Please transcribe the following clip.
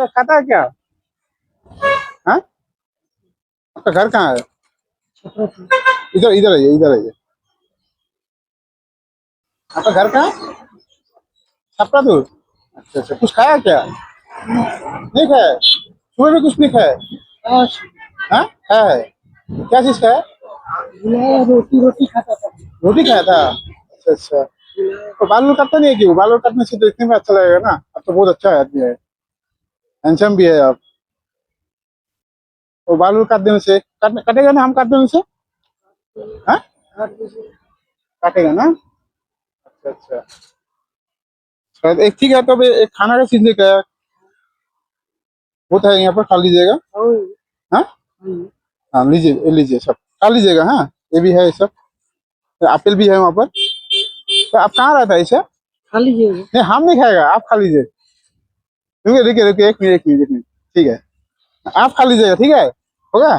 खाता है क्या? हाँ, आपका घर कहाँ है? इधर इधर आइए, इधर आइए। आपका घर कहाँ है? छपरा दूर। अच्छा अच्छा, कुछ खाया क्या? नहीं खाया? सुबह में कुछ नहीं खाया? हाँ, खाया है। क्या चीज खाया? रोटी रोटी खाता था। रोटी खाया था। अच्छा अच्छा। तो बाल काटता नहीं है क्यों? बाल काटने से देखने में अच्छा लगेगा ना। अब तो बहुत अच्छा आदमी है, हैंडसम भी है आप। तो बाल काट देने से कटेगा ना, हम काट देने से? हाँ, काटेगा ना। अच्छा अच्छा। शायद एक ठीक है, तो एक खाना का चीज लेकर आया। वो तो है यहाँ पर, खा लीजिएगा। हाँ हाँ, लीजिए, ये लीजिए, सब खा लीजिएगा। हाँ, ये भी है, ये सब एप्पल भी है वहाँ पर। तो आप कहाँ रहता है इसे? खा लीजिए। नहीं, हम नहीं खाएगा, आप खा लीजिए। रुकिए रुकिए रुकिए, एक मिनट एक मिनट एक मिनट। ठीक है, आप खा लीजिएगा, ठीक है, होगा।